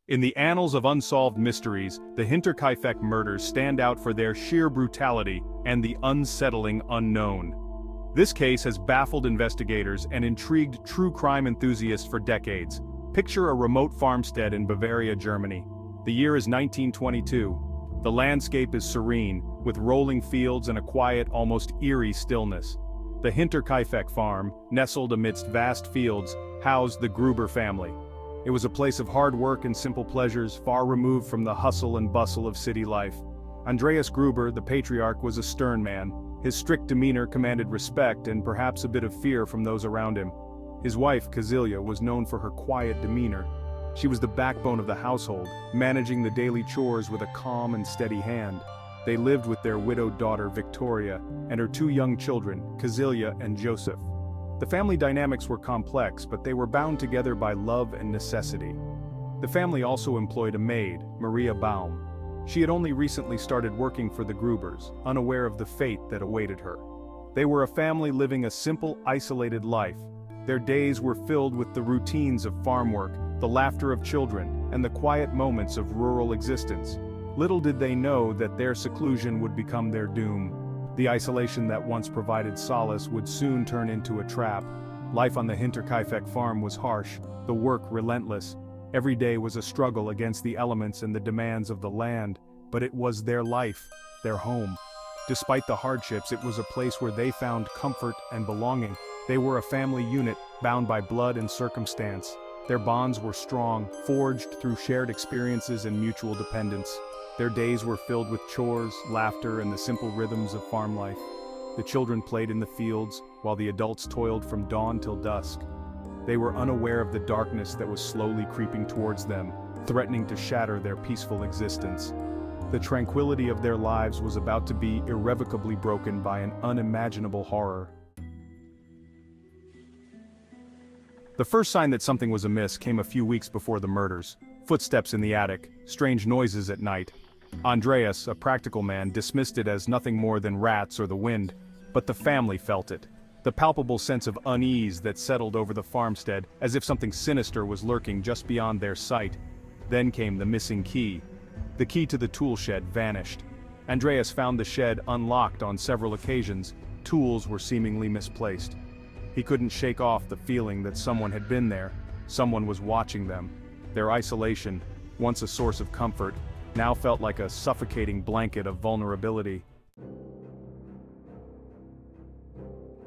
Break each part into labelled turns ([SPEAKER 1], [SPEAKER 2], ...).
[SPEAKER 1] In the annals of unsolved mysteries, the Hinterkaifeck murders stand out for their sheer brutality and the unsettling unknown. This case has baffled investigators and intrigued true crime enthusiasts for decades. Picture a remote farmstead in Bavaria, Germany. The year is 1922. The landscape is serene, with rolling fields and a quiet, almost eerie stillness. The Hinterkaifeck farm, nestled amidst vast fields, housed the Gruber family. It was a place of hard work and simple pleasures, far removed from the hustle and bustle of city life. Andreas Gruber, the patriarch, was a stern man. His strict demeanor commanded respect and perhaps a bit of fear from those around him. His wife, Kazilia, was known for her quiet demeanor. She was the backbone of the household, managing the daily chores with a calm and steady hand. They lived with their widowed daughter, Victoria, and her two young children, Kazilia and Joseph. The family dynamics were complex, but they were bound together by love and necessity. The family also employed a maid, Maria Baum. She had only recently started working for the Grubers, unaware of the fate that awaited her. They were a family living a simple, isolated life. Their days were filled with the routines of farm work, the laughter of children, and the quiet moments of rural existence. Little did they know that their seclusion would become their doom. The isolation that once provided solace would soon turn into a trap. Life on the Hinterkaifeck farm was harsh, the work relentless. Every day was a struggle against the elements and the demands of the land, but it was their life, their home. Despite the hardships, it was a place where they found comfort and belonging. They were a family unit, bound by blood and circumstance. Their bonds were strong, forged through shared experiences and mutual dependence. Their days were filled with chores, laughter, and the simple rhythms of farm life. The children played in the fields, while the adults toiled from dawn till dusk. They were unaware of the darkness that was slowly creeping towards them, threatening to shatter their peaceful existence. The tranquility of their lives was about to be irrevocably broken by an unimaginable horror. The first sign that something was amiss came a few weeks before the murders. Footsteps in the attic, strange noises at night. Andreas, a practical man, dismissed it as nothing more than rats or the wind, but the family felt it. The palpable sense of unease that settled over the farmstead, as if something sinister was lurking just beyond their sight. Then came the missing key. The key to the tool shed vanished. Andreas found the shed unlocked on several occasions. Tools were seemingly misplaced. He couldn't shake off the feeling that someone had been there. Someone was watching them. Their isolation, once a source of comfort, now felt like a suffocating blanket of vulnerability.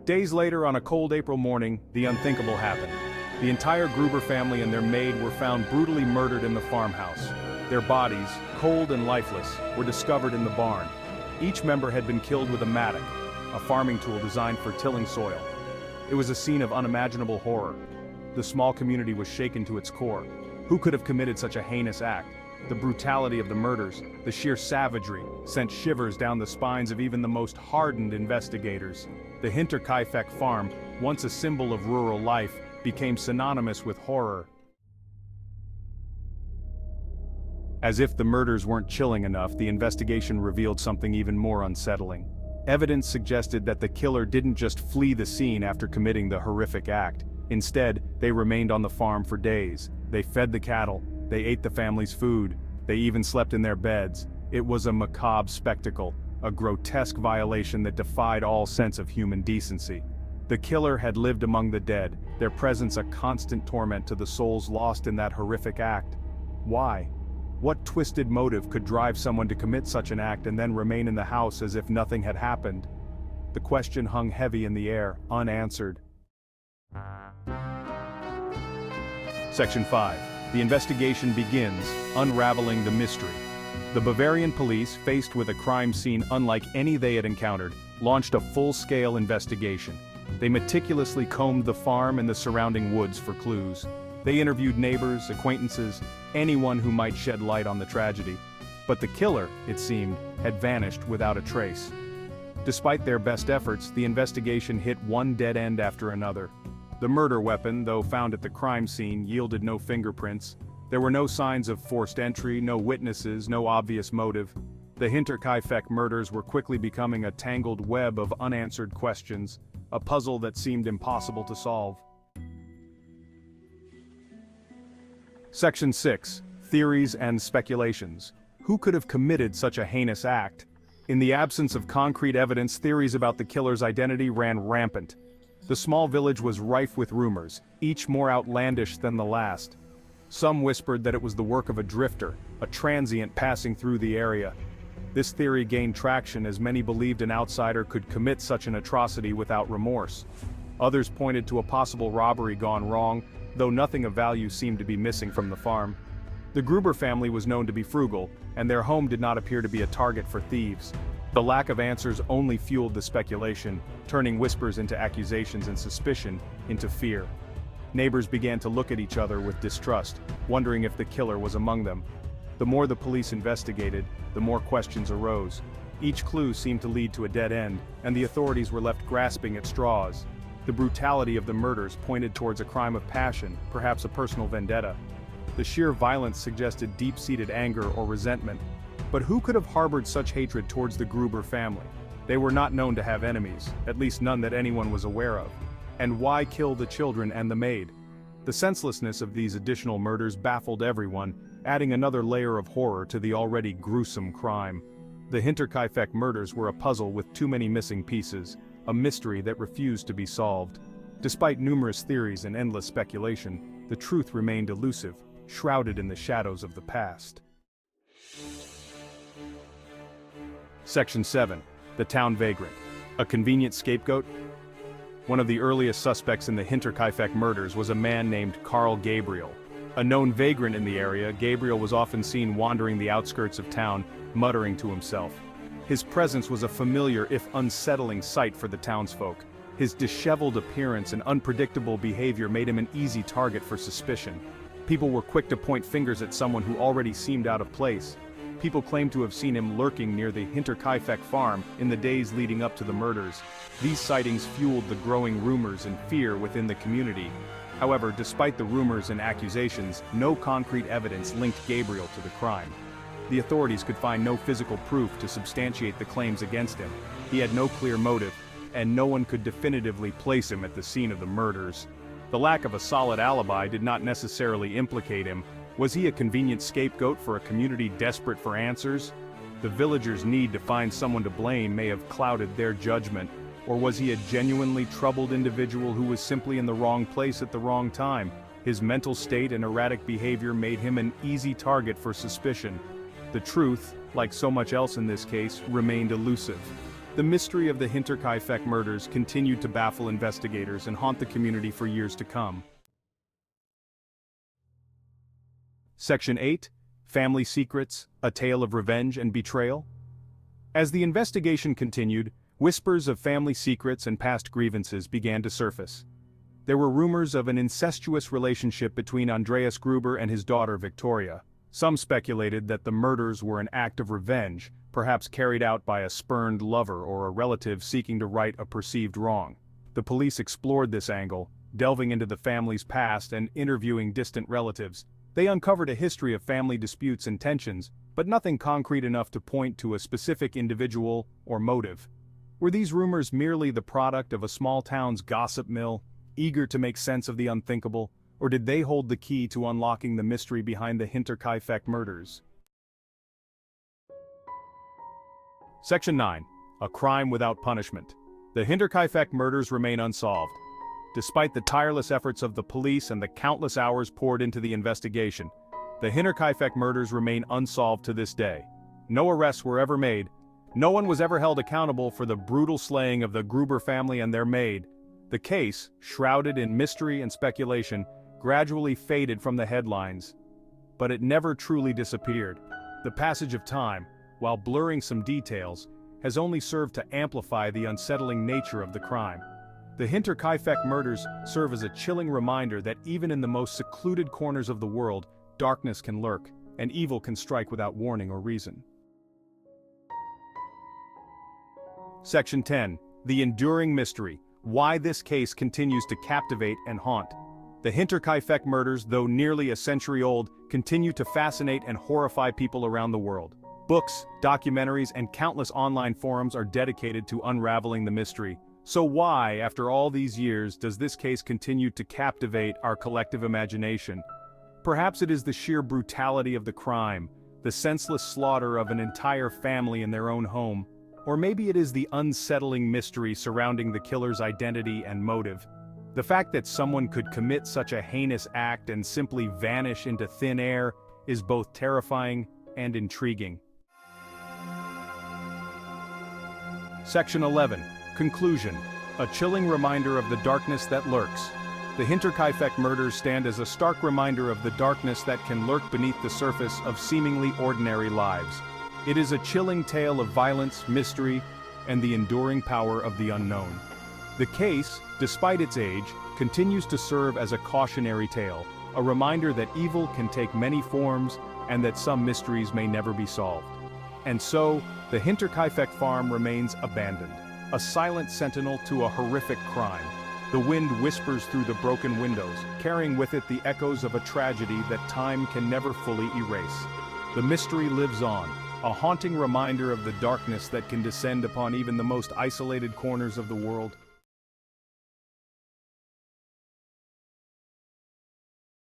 [SPEAKER 1] Days later, on a cold April morning, the unthinkable happened. The entire Gruber family and their maid were found brutally murdered in the farmhouse. Their bodies, cold and lifeless, were discovered in the barn. Each member had been killed with a mattock, a farming tool designed for tilling soil. It was a scene of unimaginable horror. The small community was shaken to its core. Who could have committed such a heinous act? The brutality of the murders, the sheer savagery, sent shivers down the spines of even the most hardened investigators. The Hinterkaifeck farm, once a symbol of rural life, became synonymous with horror. As if the murders weren't chilling enough, the investigation revealed something even more unsettling. Evidence suggested that the killer didn't just flee the scene after committing the horrific act. Instead, they remained on the farm for days. They fed the cattle, they ate the family's food, they even slept in their beds. It was a macabre spectacle, a grotesque violation that defied all sense of human decency. The killer had lived among the dead, their presence a constant torment to the souls lost in that horrific act. Why? What twisted motive could drive someone to commit such an act and then remain in the house as if nothing had happened? The question hung heavy in the air, unanswered. Section 5. The investigation begins, unraveling the mystery. The Bavarian police, faced with a crime scene unlike any they had encountered, launched a full-scale investigation. They meticulously combed the farm and the surrounding woods for clues. They interviewed neighbors, acquaintances, anyone who might shed light on the tragedy. But the killer, it seemed, had vanished without a trace. Despite their best efforts, the investigation hit one dead end after another. The murder weapon, though found at the crime scene, yielded no fingerprints. There were no signs of forced entry, no witnesses, no obvious motive. The Hinterkaifeck murders were quickly becoming a tangled web of unanswered questions, a puzzle that seemed impossible to solve. Section 6. Theories and speculations. Who could have committed such a heinous act? In the absence of concrete evidence, theories about the killer's identity ran rampant. The small village was rife with rumors, each more outlandish than the last. Some whispered that it was the work of a drifter, a transient passing through the area. This theory gained traction as many believed an outsider could commit such an atrocity without remorse. Others pointed to a possible robbery gone wrong, though nothing of value seemed to be missing from the farm. The Gruber family was known to be frugal, and their home did not appear to be a target for thieves. The lack of answers only fueled the speculation, turning whispers into accusations and suspicion into fear. Neighbors began to look at each other with distrust, wondering if the killer was among them. The more the police investigated, the more questions arose. Each clue seemed to lead to a dead end, and the authorities were left grasping at straws. The brutality of the murders pointed towards a crime of passion, perhaps a personal vendetta. The sheer violence suggested deep-seated anger or resentment. But who could have harbored such hatred towards the Gruber family? They were not known to have enemies, at least none that anyone was aware of. And why kill the children and the maid? The senselessness of these additional murders baffled everyone, adding another layer of horror to the already gruesome crime. The Hinterkaifeck murders were a puzzle with too many missing pieces, a mystery that refused to be solved. Despite numerous theories and endless speculation, the truth remained elusive, shrouded in the shadows of the past. Section 7. The Town Vagrant. A convenient scapegoat? One of the earliest suspects in the Hinterkaifeck murders was a man named Carl Gabriel. A known vagrant in the area, Gabriel was often seen wandering the outskirts of town, muttering to himself. His presence was a familiar if unsettling sight for the townsfolk. His disheveled appearance and unpredictable behavior made him an easy target for suspicion. People were quick to point fingers at someone who already seemed out of place. People claimed to have seen him lurking near the Hinterkaifeck farm in the days leading up to the murders. These sightings fueled the growing rumors and fear within the community. However, despite the rumors and accusations, no concrete evidence linked Gabriel to the crime. The authorities could find no physical proof to substantiate the claims against him. He had no clear motive, and no one could definitively place him at the scene of the murders. The lack of a solid alibi did not necessarily implicate him. Was he a convenient scapegoat for a community desperate for answers? The villagers' need to find someone to blame may have clouded their judgment, or was he a genuinely troubled individual who was simply in the wrong place at the wrong time? His mental state and erratic behavior made him an easy target for suspicion. The truth, like so much else in this case, remained elusive. The mystery of the Hinterkaifeck murders continued to baffle investigators and haunt the community for years to come. Section 8. Family Secrets, a Tale of Revenge and Betrayal. As the investigation continued, whispers of family secrets and past grievances began to surface. There were rumors of an incestuous relationship between Andreas Gruber and his daughter Victoria. Some speculated that the murders were an act of revenge, perhaps carried out by a spurned lover or a relative seeking to right a perceived wrong. The police explored this angle, delving into the family's past and interviewing distant relatives. They uncovered a history of family disputes and tensions, but nothing concrete enough to point to a specific individual or motive. Were these rumors merely the product of a small town's gossip mill, eager to make sense of the unthinkable, or did they hold the key to unlocking the mystery behind the Hinterkaifeck murders? Section 9. A Crime Without Punishment. The Hinterkaifeck murders remain unsolved. Despite the tireless efforts of the police and the countless hours poured into the investigation, the Hinterkaifeck murders remain unsolved to this day. No arrests were ever made. No one was ever held accountable for the brutal slaying of the Gruber family and their maid. The case, shrouded in mystery and speculation, gradually faded from the headlines. But it never truly disappeared. The passage of time, while blurring some details, has only served to amplify the unsettling nature of the crime. The Hinterkaifeck murders serve as a chilling reminder that even in the most secluded corners of the world, darkness can lurk, and evil can strike without warning or reason. Section 10. The Enduring Mystery. Why this case continues to captivate and haunt. The Hinterkaifeck murders, though nearly a century old, continue to fascinate and horrify people around the world. Books, documentaries, and countless online forums are dedicated to unraveling the mystery. So why, after all these years, does this case continue to captivate our collective imagination? perhaps it is the sheer brutality of the crime, the senseless slaughter of an entire family in their own home, or maybe it is the unsettling mystery surrounding the killer's identity and motive. The fact that someone could commit such a heinous act and simply vanish into thin air is both terrifying and intriguing. Section 11. Conclusion. A chilling reminder of the darkness that lurks. The Hinterkaifeck murders stand as a stark reminder of the darkness that can lurk beneath the surface of seemingly ordinary lives. It is a chilling tale of violence, mystery, and the enduring power of the unknown. The case, despite its age, continues to serve as a cautionary tale, a reminder that evil can take many forms and that some mysteries may never be solved. And so, the Hinterkaifeck farm remains abandoned, a silent sentinel to a horrific crime. The wind whispers through the broken windows, carrying with it the echoes of a tragedy that time can never fully erase. The mystery lives on, a haunting reminder of the darkness that can descend upon even the most isolated corners of the world.